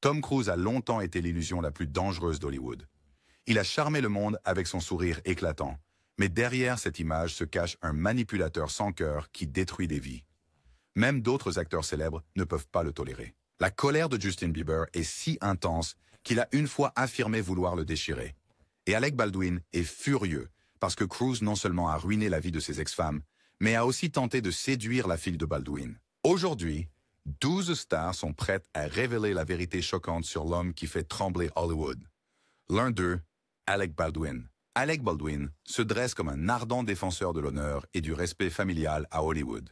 Tom Cruise a longtemps été l'illusion la plus dangereuse d'Hollywood. Il a charmé le monde avec son sourire éclatant, mais derrière cette image se cache un manipulateur sans cœur qui détruit des vies. Même d'autres acteurs célèbres ne peuvent pas le tolérer. La colère de Justin Bieber est si intense qu'il a une fois affirmé vouloir le déchirer. Et Alec Baldwin est furieux parce que Cruise non seulement a ruiné la vie de ses ex-femmes, mais a aussi tenté de séduire la fille de Baldwin. Aujourd'hui, 12 stars sont prêtes à révéler la vérité choquante sur l'homme qui fait trembler Hollywood. L'un d'eux, Alec Baldwin. Alec Baldwin se dresse comme un ardent défenseur de l'honneur et du respect familial à Hollywood.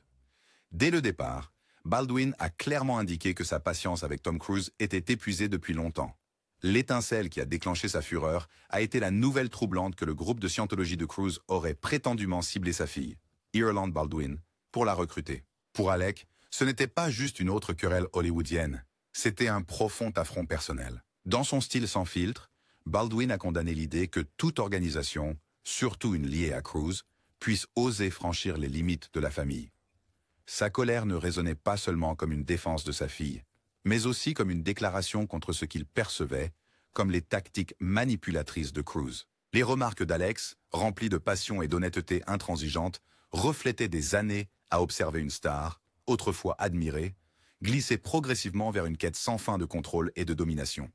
Dès le départ, Baldwin a clairement indiqué que sa patience avec Tom Cruise était épuisée depuis longtemps. L'étincelle qui a déclenché sa fureur a été la nouvelle troublante que le groupe de scientologie de Cruise aurait prétendument ciblé sa fille, Ireland Baldwin, pour la recruter. Pour Alec, ce n'était pas juste une autre querelle hollywoodienne, c'était un profond affront personnel. Dans son style sans filtre, Baldwin a condamné l'idée que toute organisation, surtout une liée à Cruise, puisse oser franchir les limites de la famille. Sa colère ne résonnait pas seulement comme une défense de sa fille, mais aussi comme une déclaration contre ce qu'il percevait comme les tactiques manipulatrices de Cruise. Les remarques d'Alex, remplies de passion et d'honnêteté intransigeante, reflétaient des années à observer une star, autrefois admirée, glisser progressivement vers une quête sans fin de contrôle et de domination.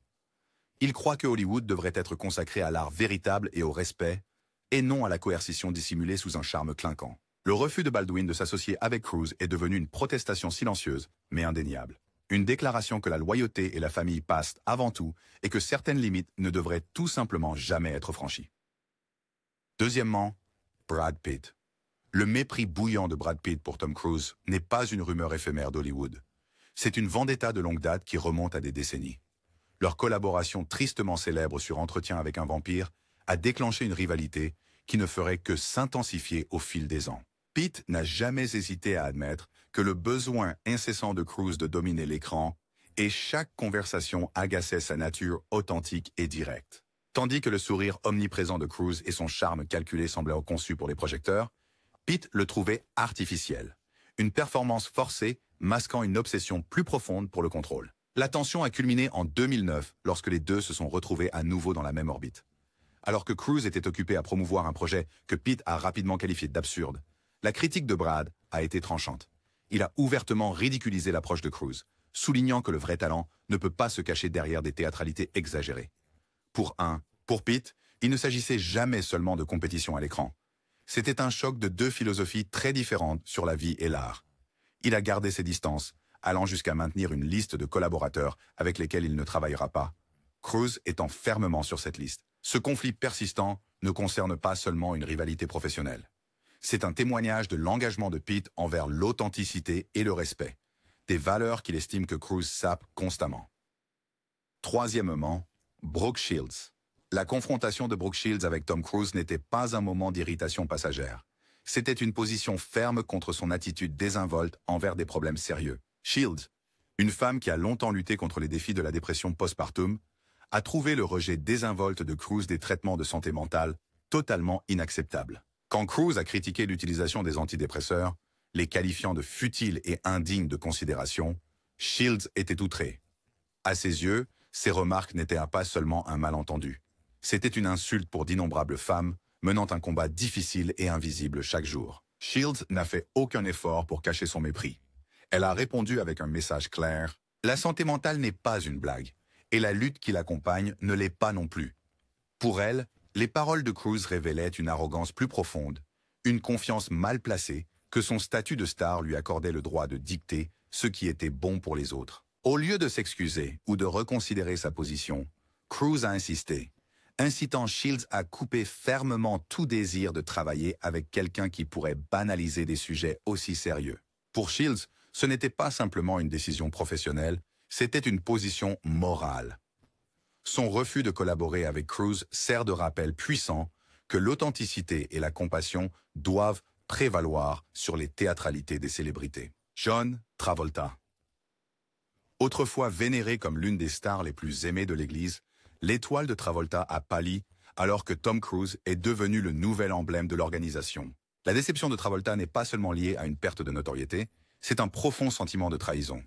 Il croit que Hollywood devrait être consacré à l'art véritable et au respect, et non à la coercition dissimulée sous un charme clinquant. Le refus de Baldwin de s'associer avec Cruise est devenu une protestation silencieuse, mais indéniable. Une déclaration que la loyauté et la famille passent avant tout et que certaines limites ne devraient tout simplement jamais être franchies. Deuxièmement, Brad Pitt. Le mépris bouillant de Brad Pitt pour Tom Cruise n'est pas une rumeur éphémère d'Hollywood. C'est une vendetta de longue date qui remonte à des décennies. Leur collaboration tristement célèbre sur Entretien avec un vampire a déclenché une rivalité qui ne ferait que s'intensifier au fil des ans. Pitt n'a jamais hésité à admettre que le besoin incessant de Cruise de dominer l'écran et chaque conversation agaçait sa nature authentique et directe. Tandis que le sourire omniprésent de Cruise et son charme calculé semblaient conçus pour les projecteurs, Pitt le trouvait artificiel, une performance forcée masquant une obsession plus profonde pour le contrôle. La tension a culminé en 2009 lorsque les deux se sont retrouvés à nouveau dans la même orbite. Alors que Cruise était occupé à promouvoir un projet que Pitt a rapidement qualifié d'absurde, la critique de Brad a été tranchante. Il a ouvertement ridiculisé l'approche de Cruise, soulignant que le vrai talent ne peut pas se cacher derrière des théâtralités exagérées. Pour Pitt, il ne s'agissait jamais seulement de compétition à l'écran. C'était un choc de deux philosophies très différentes sur la vie et l'art. Il a gardé ses distances, allant jusqu'à maintenir une liste de collaborateurs avec lesquels il ne travaillera pas, Cruise étant fermement sur cette liste. Ce conflit persistant ne concerne pas seulement une rivalité professionnelle. C'est un témoignage de l'engagement de Pitt envers l'authenticité et le respect, des valeurs qu'il estime que Cruise sape constamment. Troisièmement, Brooke Shields. La confrontation de Brooke Shields avec Tom Cruise n'était pas un moment d'irritation passagère. C'était une position ferme contre son attitude désinvolte envers des problèmes sérieux. Shields, une femme qui a longtemps lutté contre les défis de la dépression postpartum, a trouvé le rejet désinvolte de Cruise des traitements de santé mentale totalement inacceptable. Quand Cruise a critiqué l'utilisation des antidépresseurs, les qualifiant de futiles et indignes de considération, Shields était outré. À ses yeux, ces remarques n'étaient pas seulement un malentendu. C'était une insulte pour d'innombrables femmes, menant un combat difficile et invisible chaque jour. Shields n'a fait aucun effort pour cacher son mépris. Elle a répondu avec un message clair. La santé mentale n'est pas une blague, et la lutte qui l'accompagne ne l'est pas non plus. Pour elle, les paroles de Cruise révélaient une arrogance plus profonde, une confiance mal placée, que son statut de star lui accordait le droit de dicter ce qui était bon pour les autres. Au lieu de s'excuser ou de reconsidérer sa position, Cruise a insisté, incitant Shields à couper fermement tout désir de travailler avec quelqu'un qui pourrait banaliser des sujets aussi sérieux. Pour Shields, ce n'était pas simplement une décision professionnelle, c'était une position morale. Son refus de collaborer avec Cruise sert de rappel puissant que l'authenticité et la compassion doivent prévaloir sur les théâtralités des célébrités. John Travolta. Autrefois vénéré comme l'une des stars les plus aimées de l'Église, l'étoile de Travolta a pâli alors que Tom Cruise est devenu le nouvel emblème de l'organisation. La déception de Travolta n'est pas seulement liée à une perte de notoriété, c'est un profond sentiment de trahison.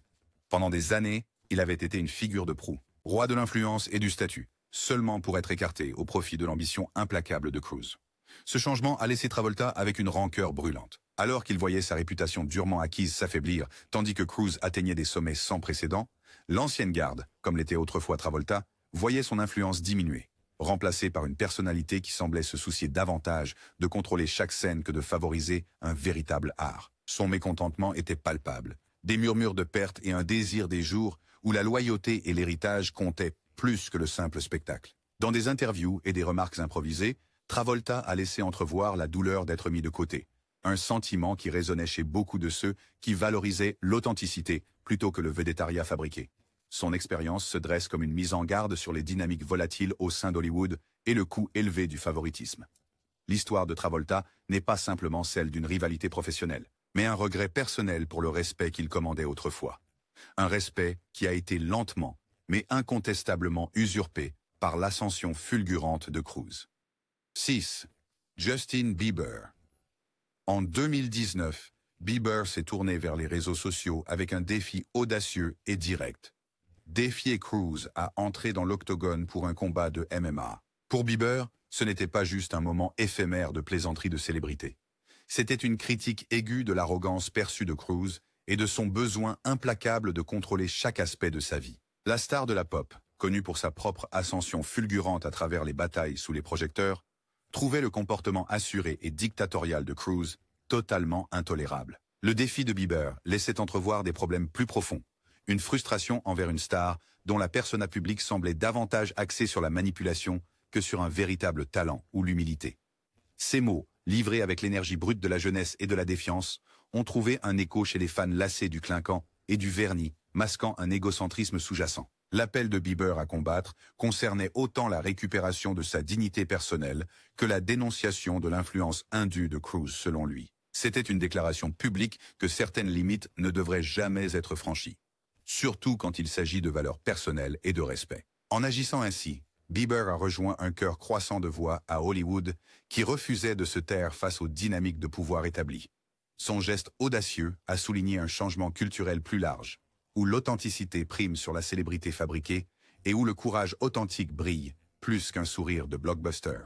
Pendant des années, il avait été une figure de proue. Roi de l'influence et du statut, seulement pour être écarté au profit de l'ambition implacable de Cruise. Ce changement a laissé Travolta avec une rancœur brûlante. Alors qu'il voyait sa réputation durement acquise s'affaiblir, tandis que Cruise atteignait des sommets sans précédent, l'ancienne garde, comme l'était autrefois Travolta, voyait son influence diminuer, remplacée par une personnalité qui semblait se soucier davantage de contrôler chaque scène que de favoriser un véritable art. Son mécontentement était palpable, des murmures de perte et un désir des jours où la loyauté et l'héritage comptaient plus que le simple spectacle. Dans des interviews et des remarques improvisées, Travolta a laissé entrevoir la douleur d'être mis de côté, un sentiment qui résonnait chez beaucoup de ceux qui valorisaient l'authenticité plutôt que le végétariat fabriqué. Son expérience se dresse comme une mise en garde sur les dynamiques volatiles au sein d'Hollywood et le coût élevé du favoritisme. L'histoire de Travolta n'est pas simplement celle d'une rivalité professionnelle, mais un regret personnel pour le respect qu'il commandait autrefois. Un respect qui a été lentement, mais incontestablement usurpé par l'ascension fulgurante de Cruise. 6. Justin Bieber. En 2019, Bieber s'est tourné vers les réseaux sociaux avec un défi audacieux et direct. Défier Cruise à entrer dans l'octogone pour un combat de MMA. Pour Bieber, ce n'était pas juste un moment éphémère de plaisanterie de célébrité. C'était une critique aiguë de l'arrogance perçue de Cruise et de son besoin implacable de contrôler chaque aspect de sa vie. La star de la pop, connue pour sa propre ascension fulgurante à travers les batailles sous les projecteurs, trouvait le comportement assuré et dictatorial de Cruise totalement intolérable. Le défi de Bieber laissait entrevoir des problèmes plus profonds, une frustration envers une star dont la persona publique semblait davantage axée sur la manipulation que sur un véritable talent ou l'humilité. Ces mots, livrés avec l'énergie brute de la jeunesse et de la défiance, ont trouvé un écho chez les fans lassés du clinquant et du vernis, masquant un égocentrisme sous-jacent. L'appel de Bieber à combattre concernait autant la récupération de sa dignité personnelle que la dénonciation de l'influence indue de Cruise selon lui. C'était une déclaration publique que certaines limites ne devraient jamais être franchies, surtout quand il s'agit de valeurs personnelles et de respect. En agissant ainsi, Bieber a rejoint un chœur croissant de voix à Hollywood qui refusait de se taire face aux dynamiques de pouvoir établies. Son geste audacieux a souligné un changement culturel plus large, où l'authenticité prime sur la célébrité fabriquée et où le courage authentique brille plus qu'un sourire de blockbuster.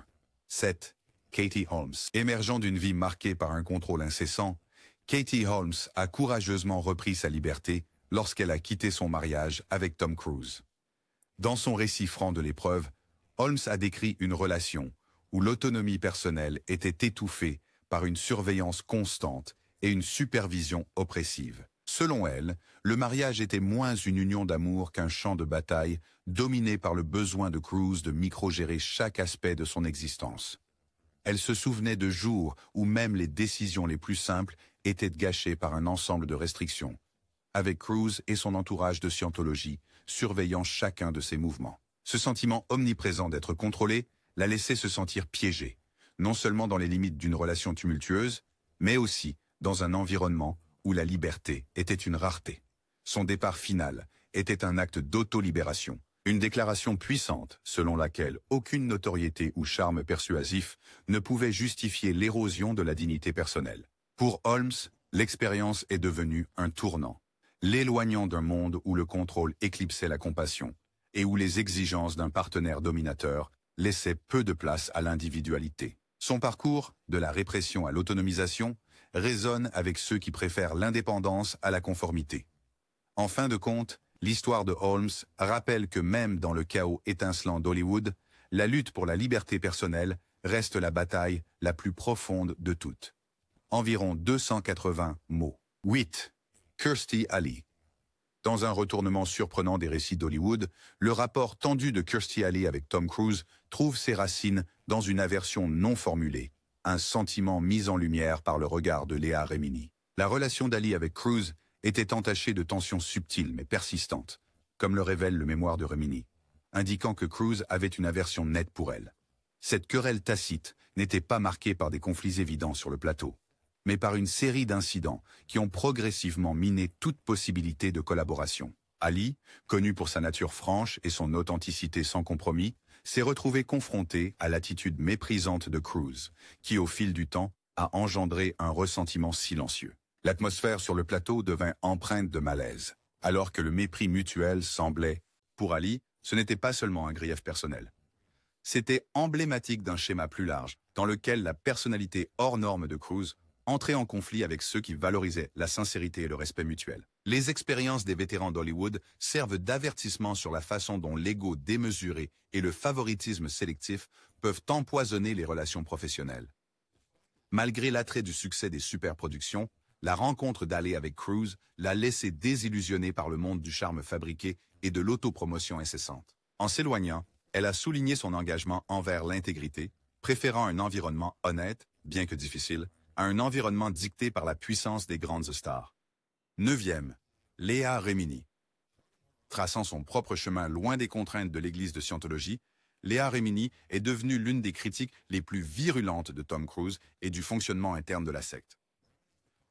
7. Katie Holmes. Émergeant d'une vie marquée par un contrôle incessant, Katie Holmes a courageusement repris sa liberté lorsqu'elle a quitté son mariage avec Tom Cruise. Dans son récit franc de l'épreuve, Holmes a décrit une relation où l'autonomie personnelle était étouffée par une surveillance constante et une supervision oppressive. Selon elle, le mariage était moins une union d'amour qu'un champ de bataille dominé par le besoin de Cruise de micro-gérer chaque aspect de son existence. Elle se souvenait de jours où même les décisions les plus simples étaient gâchées par un ensemble de restrictions, avec Cruise et son entourage de scientologie surveillant chacun de ses mouvements. Ce sentiment omniprésent d'être contrôlé la laissait se sentir piégée, non seulement dans les limites d'une relation tumultueuse, mais aussi dans un environnement où la liberté était une rareté. Son départ final était un acte d'auto-libération, une déclaration puissante selon laquelle aucune notoriété ou charme persuasif ne pouvait justifier l'érosion de la dignité personnelle. Pour Holmes, l'expérience est devenue un tournant, l'éloignant d'un monde où le contrôle éclipsait la compassion et où les exigences d'un partenaire dominateur laissaient peu de place à l'individualité. Son parcours, de la répression à l'autonomisation, résonne avec ceux qui préfèrent l'indépendance à la conformité. En fin de compte, l'histoire de Holmes rappelle que même dans le chaos étincelant d'Hollywood, la lutte pour la liberté personnelle reste la bataille la plus profonde de toutes. Environ 280 mots. 8. Kirstie Alley. Dans un retournement surprenant des récits d'Hollywood, le rapport tendu de Kirstie Alley avec Tom Cruise trouve ses racines dans une aversion non formulée, un sentiment mis en lumière par le regard de Léa Remini. La relation d'Alley avec Cruise était entachée de tensions subtiles mais persistantes, comme le révèle le mémoire de Remini, indiquant que Cruise avait une aversion nette pour elle. Cette querelle tacite n'était pas marquée par des conflits évidents sur le plateau, mais par une série d'incidents qui ont progressivement miné toute possibilité de collaboration. Ali, connu pour sa nature franche et son authenticité sans compromis, s'est retrouvé confronté à l'attitude méprisante de Cruise, qui au fil du temps a engendré un ressentiment silencieux. L'atmosphère sur le plateau devint empreinte de malaise, alors que le mépris mutuel semblait, pour Ali, Ce n'était pas seulement un grief personnel. C'était emblématique d'un schéma plus large, dans lequel la personnalité hors norme de Cruise entrait en conflit avec ceux qui valorisaient la sincérité et le respect mutuel. Les expériences des vétérans d'Hollywood servent d'avertissement sur la façon dont l'ego démesuré et le favoritisme sélectif peuvent empoisonner les relations professionnelles. Malgré l'attrait du succès des superproductions, la rencontre d'Haley avec Cruise l'a laissé désillusionné par le monde du charme fabriqué et de l'autopromotion incessante. En s'éloignant, elle a souligné son engagement envers l'intégrité, préférant un environnement honnête, bien que difficile, à un environnement dicté par la puissance des grandes stars. 9e, Léa Remini. Traçant son propre chemin loin des contraintes de l'Église de Scientologie, Léa Remini est devenue l'une des critiques les plus virulentes de Tom Cruise et du fonctionnement interne de la secte.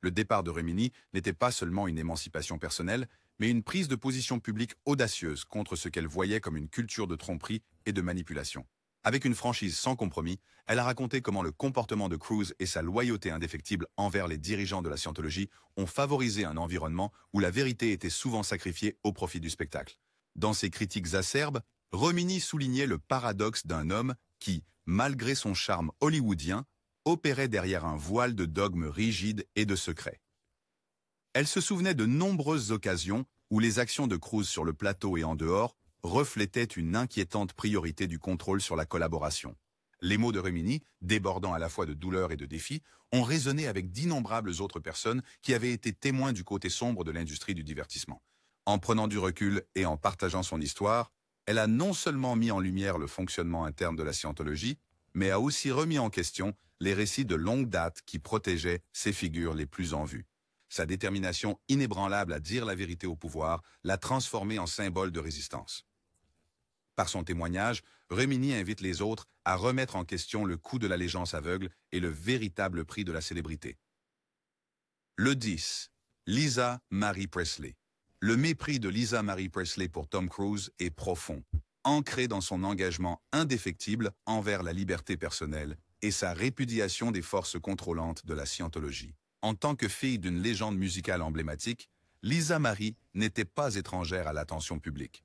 Le départ de Remini n'était pas seulement une émancipation personnelle, mais une prise de position publique audacieuse contre ce qu'elle voyait comme une culture de tromperie et de manipulation. Avec une franchise sans compromis, elle a raconté comment le comportement de Cruise et sa loyauté indéfectible envers les dirigeants de la Scientologie ont favorisé un environnement où la vérité était souvent sacrifiée au profit du spectacle. Dans ses critiques acerbes, Remini soulignait le paradoxe d'un homme qui, malgré son charme hollywoodien, opérait derrière un voile de dogmes rigides et de secrets. Elle se souvenait de nombreuses occasions où les actions de Cruise sur le plateau et en dehors reflétaient une inquiétante priorité du contrôle sur la collaboration. Les mots de Remini, débordant à la fois de douleur et de défi, ont résonné avec d'innombrables autres personnes qui avaient été témoins du côté sombre de l'industrie du divertissement. En prenant du recul et en partageant son histoire, elle a non seulement mis en lumière le fonctionnement interne de la Scientologie, mais a aussi remis en question les récits de longue date qui protégeaient ses figures les plus en vue. Sa détermination inébranlable à dire la vérité au pouvoir l'a transformé en symbole de résistance. Par son témoignage, Remini invite les autres à remettre en question le coût de l'allégeance aveugle et le véritable prix de la célébrité. Le 10. Lisa Marie Presley. Le mépris de Lisa Marie Presley pour Tom Cruise est profond, ancré dans son engagement indéfectible envers la liberté personnelle et sa répudiation des forces contrôlantes de la Scientologie. En tant que fille d'une légende musicale emblématique, Lisa Marie n'était pas étrangère à l'attention publique.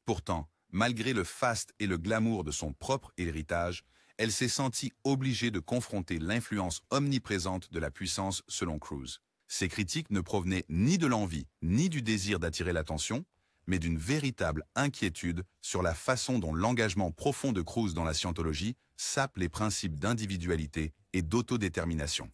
Pourtant, malgré le faste et le glamour de son propre héritage, elle s'est sentie obligée de confronter l'influence omniprésente de la puissance selon Cruise. Ses critiques ne provenaient ni de l'envie, ni du désir d'attirer l'attention, mais d'une véritable inquiétude sur la façon dont l'engagement profond de Cruise dans la Scientologie sape les principes d'individualité et d'autodétermination.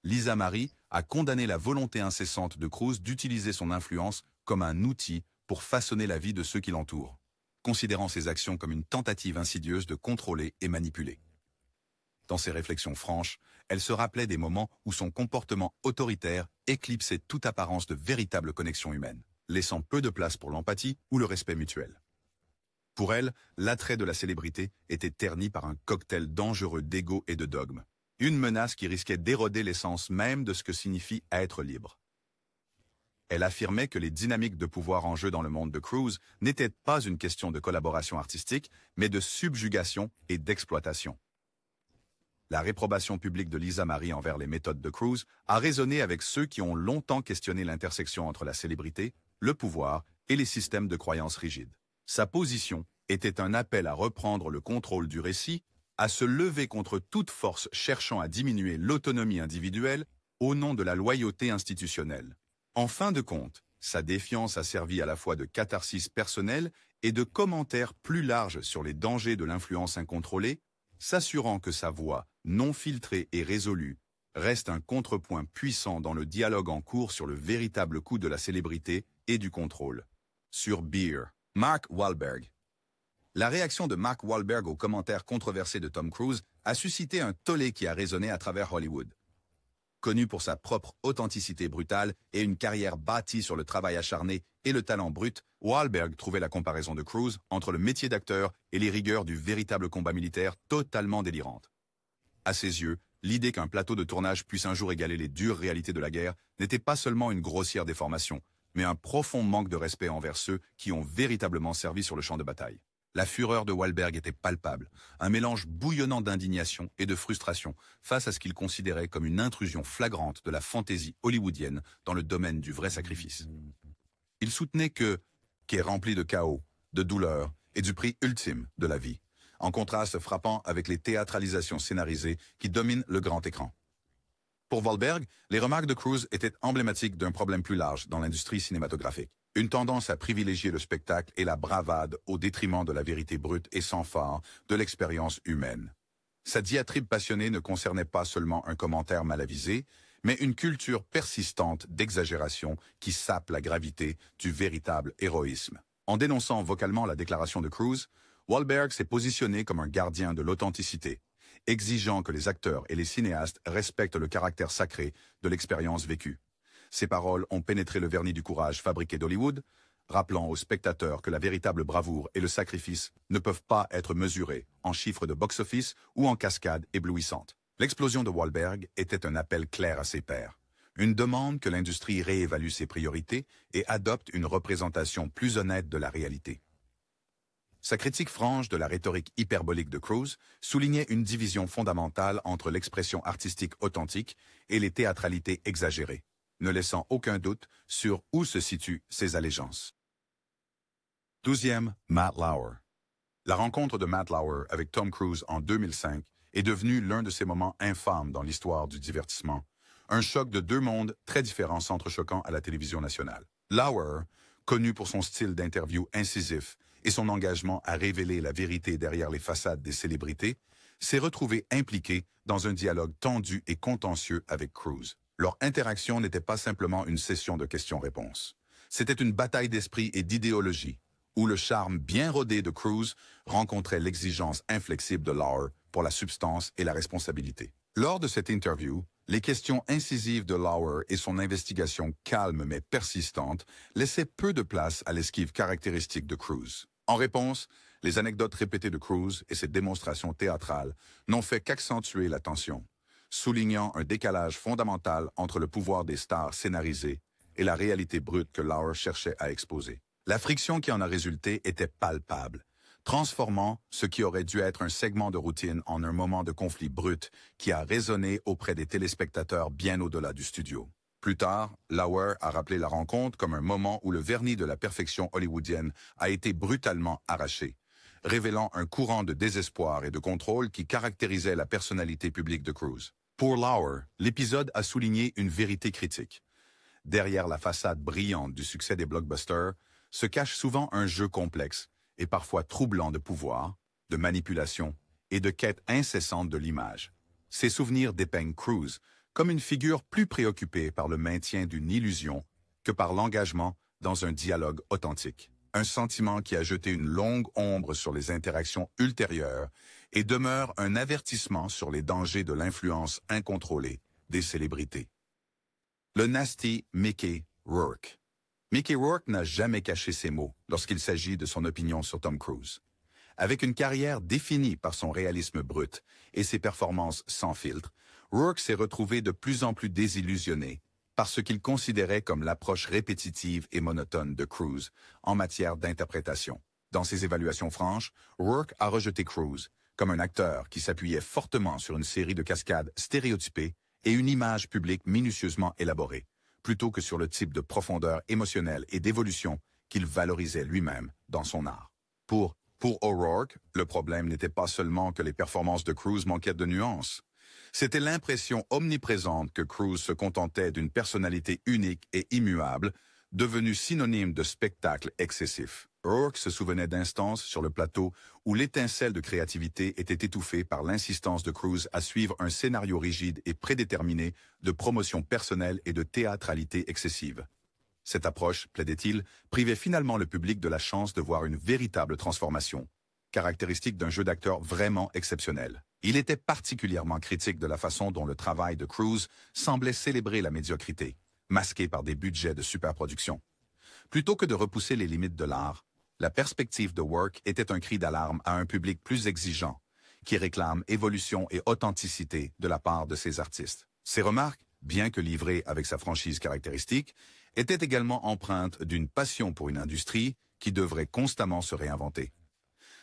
Lisa Marie a condamné la volonté incessante de Cruise d'utiliser son influence comme un outil pour façonner la vie de ceux qui l'entourent, considérant ses actions comme une tentative insidieuse de contrôler et manipuler. Dans ses réflexions franches, elle se rappelait des moments où son comportement autoritaire éclipsait toute apparence de véritable connexion humaine, laissant peu de place pour l'empathie ou le respect mutuel. Pour elle, l'attrait de la célébrité était terni par un cocktail dangereux d'ego et de dogme, une menace qui risquait d'éroder l'essence même de ce que signifie être libre. Elle affirmait que les dynamiques de pouvoir en jeu dans le monde de Cruise n'étaient pas une question de collaboration artistique, mais de subjugation et d'exploitation. La réprobation publique de Lisa Marie envers les méthodes de Cruise a résonné avec ceux qui ont longtemps questionné l'intersection entre la célébrité, le pouvoir et les systèmes de croyances rigides. Sa position était un appel à reprendre le contrôle du récit, à se lever contre toute force cherchant à diminuer l'autonomie individuelle au nom de la loyauté institutionnelle. En fin de compte, sa défiance a servi à la fois de catharsis personnelle et de commentaires plus larges sur les dangers de l'influence incontrôlée, s'assurant que sa voix, non filtrée et résolue, reste un contrepoint puissant dans le dialogue en cours sur le véritable coût de la célébrité et du contrôle. Sur Beer, Mark Wahlberg. La réaction de Mark Wahlberg aux commentaires controversés de Tom Cruise a suscité un tollé qui a résonné à travers Hollywood. Connu pour sa propre authenticité brutale et une carrière bâtie sur le travail acharné et le talent brut, Wahlberg trouvait la comparaison de Cruise entre le métier d'acteur et les rigueurs du véritable combat militaire totalement délirante. À ses yeux, l'idée qu'un plateau de tournage puisse un jour égaler les dures réalités de la guerre n'était pas seulement une grossière déformation, mais un profond manque de respect envers ceux qui ont véritablement servi sur le champ de bataille. La fureur de Wahlberg était palpable, un mélange bouillonnant d'indignation et de frustration face à ce qu'il considérait comme une intrusion flagrante de la fantaisie hollywoodienne dans le domaine du vrai sacrifice. Il soutenait qu'est rempli de chaos, de douleur et du prix ultime de la vie, en contraste frappant avec les théâtralisations scénarisées qui dominent le grand écran. Pour Wahlberg, les remarques de Cruise étaient emblématiques d'un problème plus large dans l'industrie cinématographique. Une tendance à privilégier le spectacle et la bravade au détriment de la vérité brute et sans phare de l'expérience humaine. Sa diatribe passionnée ne concernait pas seulement un commentaire mal avisé, mais une culture persistante d'exagération qui sape la gravité du véritable héroïsme. En dénonçant vocalement la déclaration de Cruise, Wahlberg s'est positionné comme un gardien de l'authenticité, exigeant que les acteurs et les cinéastes respectent le caractère sacré de l'expérience vécue. Ces paroles ont pénétré le vernis du courage fabriqué d'Hollywood, rappelant aux spectateurs que la véritable bravoure et le sacrifice ne peuvent pas être mesurés en chiffres de box-office ou en cascades éblouissantes. L'explosion de Wahlberg était un appel clair à ses pairs, une demande que l'industrie réévalue ses priorités et adopte une représentation plus honnête de la réalité. Sa critique franche de la rhétorique hyperbolique de Cruise soulignait une division fondamentale entre l'expression artistique authentique et les théâtralités exagérées, ne laissant aucun doute sur où se situent ses allégeances. 12e, Matt Lauer. La rencontre de Matt Lauer avec Tom Cruise en 2005 est devenue l'un de ces moments infâmes dans l'histoire du divertissement, un choc de deux mondes très différents s'entrechoquant à la télévision nationale. Lauer, connu pour son style d'interview incisif et son engagement à révéler la vérité derrière les façades des célébrités, s'est retrouvé impliqué dans un dialogue tendu et contentieux avec Cruise. Leur interaction n'était pas simplement une session de questions-réponses. C'était une bataille d'esprit et d'idéologie, où le charme bien rodé de Cruise rencontrait l'exigence inflexible de Lauer pour la substance et la responsabilité. Lors de cette interview, les questions incisives de Lauer et son investigation calme mais persistante laissaient peu de place à l'esquive caractéristique de Cruise. En réponse, les anecdotes répétées de Cruise et ses démonstrations théâtrales n'ont fait qu'accentuer la tension, soulignant un décalage fondamental entre le pouvoir des stars scénarisées et la réalité brute que Lauer cherchait à exposer. La friction qui en a résulté était palpable, transformant ce qui aurait dû être un segment de routine en un moment de conflit brut qui a résonné auprès des téléspectateurs bien au-delà du studio. Plus tard, Lauer a rappelé la rencontre comme un moment où le vernis de la perfection hollywoodienne a été brutalement arraché, révélant un courant de désespoir et de contrôle qui caractérisait la personnalité publique de Cruise. Pour Lauer, l'épisode a souligné une vérité critique. Derrière la façade brillante du succès des blockbusters, se cache souvent un jeu complexe et parfois troublant de pouvoir, de manipulation et de quête incessante de l'image. Ces souvenirs dépeignent Cruise comme une figure plus préoccupée par le maintien d'une illusion que par l'engagement dans un dialogue authentique. Un sentiment qui a jeté une longue ombre sur les interactions ultérieures et demeure un avertissement sur les dangers de l'influence incontrôlée des célébrités. Le nasty Mickey Rourke. Mickey Rourke n'a jamais caché ses mots lorsqu'il s'agit de son opinion sur Tom Cruise. Avec une carrière définie par son réalisme brut et ses performances sans filtre, Rourke s'est retrouvé de plus en plus désillusionné par ce qu'il considérait comme l'approche répétitive et monotone de Cruise en matière d'interprétation. Dans ses évaluations franches, Rourke a rejeté Cruise comme un acteur qui s'appuyait fortement sur une série de cascades stéréotypées et une image publique minutieusement élaborée, plutôt que sur le type de profondeur émotionnelle et d'évolution qu'il valorisait lui-même dans son art. Pour O'Rourke, le problème n'était pas seulement que les performances de Cruise manquaient de nuances. C'était l'impression omniprésente que Cruise se contentait d'une personnalité unique et immuable, devenue synonyme de spectacle excessif. Rourke se souvenait d'instances sur le plateau où l'étincelle de créativité était étouffée par l'insistance de Cruise à suivre un scénario rigide et prédéterminé de promotion personnelle et de théâtralité excessive. Cette approche, plaidait-il, privait finalement le public de la chance de voir une véritable transformation, caractéristique d'un jeu d'acteur vraiment exceptionnel. Il était particulièrement critique de la façon dont le travail de Cruise semblait célébrer la médiocrité, masqué par des budgets de superproduction. Plutôt que de repousser les limites de l'art, la perspective de Rourke était un cri d'alarme à un public plus exigeant, qui réclame évolution et authenticité de la part de ses artistes. Ses remarques, bien que livrées avec sa franchise caractéristique, étaient également empreintes d'une passion pour une industrie qui devrait constamment se réinventer.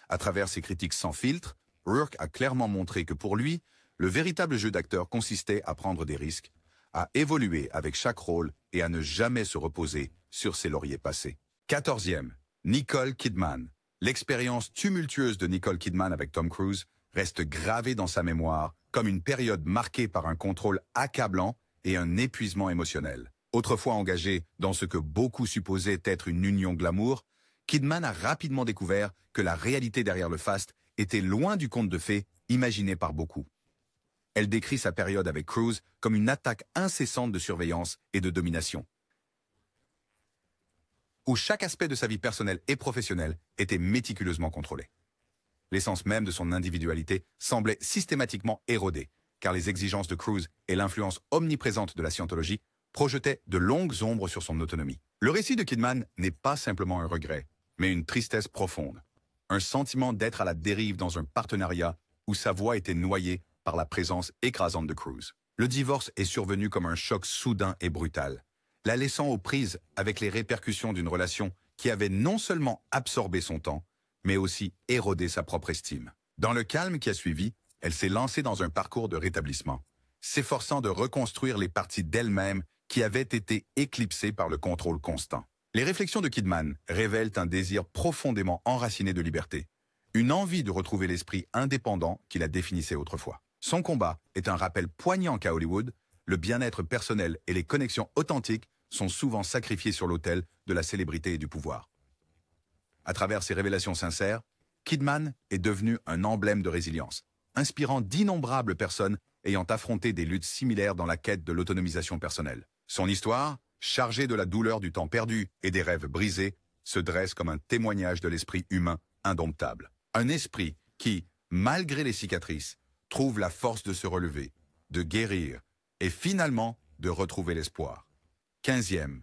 À travers ses critiques sans filtre, Rourke a clairement montré que pour lui, le véritable jeu d'acteur consistait à prendre des risques, à évoluer avec chaque rôle et à ne jamais se reposer sur ses lauriers passés. 14e, Nicole Kidman. L'expérience tumultueuse de Nicole Kidman avec Tom Cruise reste gravée dans sa mémoire comme une période marquée par un contrôle accablant et un épuisement émotionnel. Autrefois engagé dans ce que beaucoup supposaient être une union glamour, Kidman a rapidement découvert que la réalité derrière le faste était loin du conte de fées imaginé par beaucoup. Elle décrit sa période avec Cruise comme une attaque incessante de surveillance et de domination, où chaque aspect de sa vie personnelle et professionnelle était méticuleusement contrôlé. L'essence même de son individualité semblait systématiquement érodée, car les exigences de Cruise et l'influence omniprésente de la scientologie projetaient de longues ombres sur son autonomie. Le récit de Kidman n'est pas simplement un regret, mais une tristesse profonde, un sentiment d'être à la dérive dans un partenariat où sa voix était noyée par la présence écrasante de Cruise. Le divorce est survenu comme un choc soudain et brutal, la laissant aux prises avec les répercussions d'une relation qui avait non seulement absorbé son temps, mais aussi érodé sa propre estime. Dans le calme qui a suivi, elle s'est lancée dans un parcours de rétablissement, s'efforçant de reconstruire les parties d'elle-même qui avaient été éclipsées par le contrôle constant. Les réflexions de Kidman révèlent un désir profondément enraciné de liberté, une envie de retrouver l'esprit indépendant qui la définissait autrefois. Son combat est un rappel poignant qu'à Hollywood, le bien-être personnel et les connexions authentiques sont souvent sacrifiés sur l'autel de la célébrité et du pouvoir. À travers ses révélations sincères, Kidman est devenu un emblème de résilience, inspirant d'innombrables personnes ayant affronté des luttes similaires dans la quête de l'autonomisation personnelle. Son histoire, chargée de la douleur du temps perdu et des rêves brisés, se dresse comme un témoignage de l'esprit humain indomptable. Un esprit qui, malgré les cicatrices, trouve la force de se relever, de guérir et finalement de retrouver l'espoir. 15e,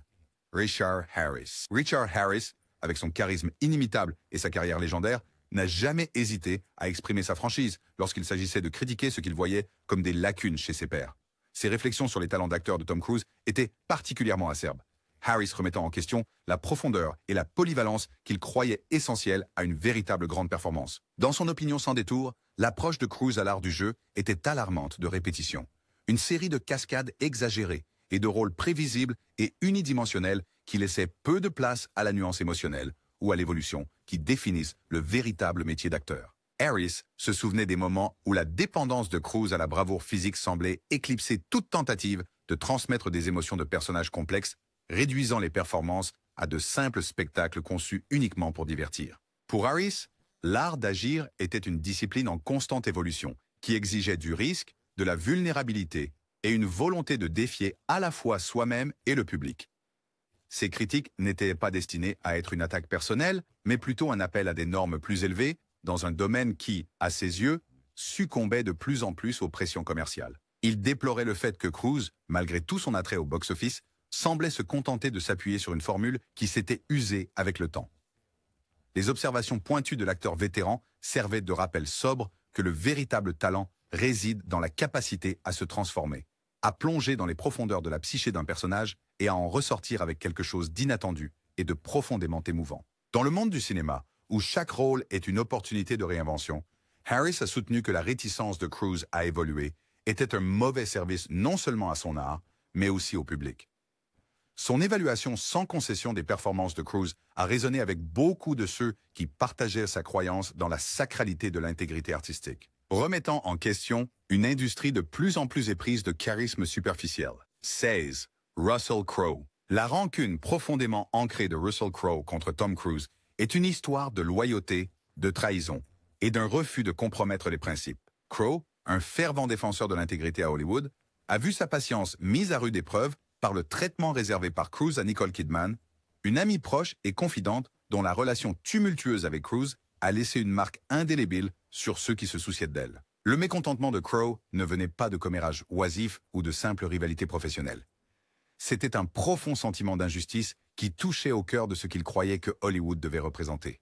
Richard Harris. Richard Harris, avec son charisme inimitable et sa carrière légendaire, n'a jamais hésité à exprimer sa franchise lorsqu'il s'agissait de critiquer ce qu'il voyait comme des lacunes chez ses pairs. Ses réflexions sur les talents d'acteur de Tom Cruise étaient particulièrement acerbes, Harris remettant en question la profondeur et la polyvalence qu'il croyait essentielles à une véritable grande performance. Dans son opinion sans détour, l'approche de Cruise à l'art du jeu était alarmante de répétition. Une série de cascades exagérées et de rôles prévisibles et unidimensionnels qui laissaient peu de place à la nuance émotionnelle ou à l'évolution qui définissent le véritable métier d'acteur. Harris se souvenait des moments où la dépendance de Cruise à la bravoure physique semblait éclipser toute tentative de transmettre des émotions de personnages complexes, réduisant les performances à de simples spectacles conçus uniquement pour divertir. Pour Harris, l'art d'agir était une discipline en constante évolution, qui exigeait du risque, de la vulnérabilité et une volonté de défier à la fois soi-même et le public. Ces critiques n'étaient pas destinées à être une attaque personnelle, mais plutôt un appel à des normes plus élevées, dans un domaine qui, à ses yeux, succombait de plus en plus aux pressions commerciales. Il déplorait le fait que Cruise, malgré tout son attrait au box-office, semblait se contenter de s'appuyer sur une formule qui s'était usée avec le temps. Les observations pointues de l'acteur vétéran servaient de rappel sobre que le véritable talent réside dans la capacité à se transformer, à plonger dans les profondeurs de la psyché d'un personnage et à en ressortir avec quelque chose d'inattendu et de profondément émouvant. Dans le monde du cinéma, où chaque rôle est une opportunité de réinvention, Harris a soutenu que la réticence de Cruise à évoluer était un mauvais service non seulement à son art, mais aussi au public. Son évaluation sans concession des performances de Cruise a résonné avec beaucoup de ceux qui partageaient sa croyance dans la sacralité de l'intégrité artistique, remettant en question une industrie de plus en plus éprise de charisme superficiel. 16. Russell Crowe. La rancune profondément ancrée de Russell Crowe contre Tom Cruise est une histoire de loyauté, de trahison et d'un refus de compromettre les principes. Crowe, un fervent défenseur de l'intégrité à Hollywood, a vu sa patience mise à rude épreuve par le traitement réservé par Cruise à Nicole Kidman, une amie proche et confidente dont la relation tumultueuse avec Cruise a laissé une marque indélébile sur ceux qui se souciaient d'elle. Le mécontentement de Crowe ne venait pas de commérages oisifs ou de simples rivalités professionnelles. C'était un profond sentiment d'injustice qui touchait au cœur de ce qu'il croyait que Hollywood devait représenter.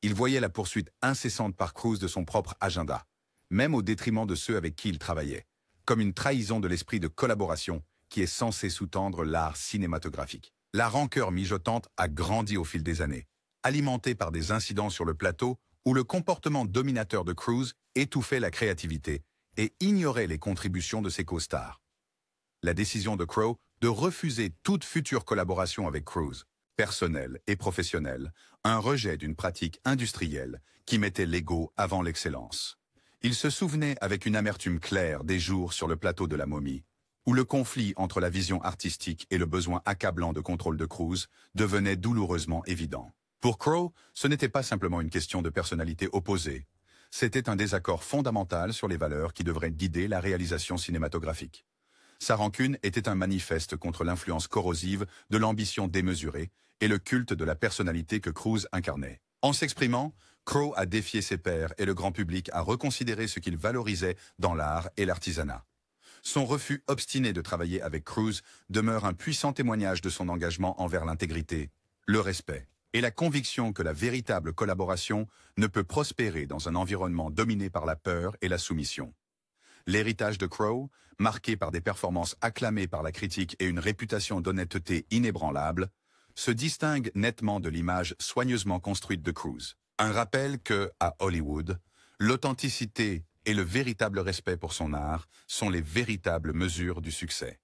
Il voyait la poursuite incessante par Cruise de son propre agenda, même au détriment de ceux avec qui il travaillait, comme une trahison de l'esprit de collaboration qui est censé sous-tendre l'art cinématographique. La rancœur mijotante a grandi au fil des années, alimentée par des incidents sur le plateau où le comportement dominateur de Cruise étouffait la créativité et ignorait les contributions de ses co-stars. La décision de Crowe de refuser toute future collaboration avec Cruise personnel et professionnel, un rejet d'une pratique industrielle qui mettait l'ego avant l'excellence. Il se souvenait avec une amertume claire des jours sur le plateau de la Momie, où le conflit entre la vision artistique et le besoin accablant de contrôle de Cruise devenait douloureusement évident. Pour Crowe, ce n'était pas simplement une question de personnalité opposée, c'était un désaccord fondamental sur les valeurs qui devraient guider la réalisation cinématographique. Sa rancune était un manifeste contre l'influence corrosive de l'ambition démesurée et le culte de la personnalité que Cruise incarnait. En s'exprimant, Crowe a défié ses pairs et le grand public à reconsidérer ce qu'il valorisait dans l'art et l'artisanat. Son refus obstiné de travailler avec Cruise demeure un puissant témoignage de son engagement envers l'intégrité, le respect et la conviction que la véritable collaboration ne peut prospérer dans un environnement dominé par la peur et la soumission. L'héritage de Crowe, marqué par des performances acclamées par la critique et une réputation d'honnêteté inébranlable, se distingue nettement de l'image soigneusement construite de Cruise. Un rappel que, à Hollywood, l'authenticité et le véritable respect pour son art sont les véritables mesures du succès.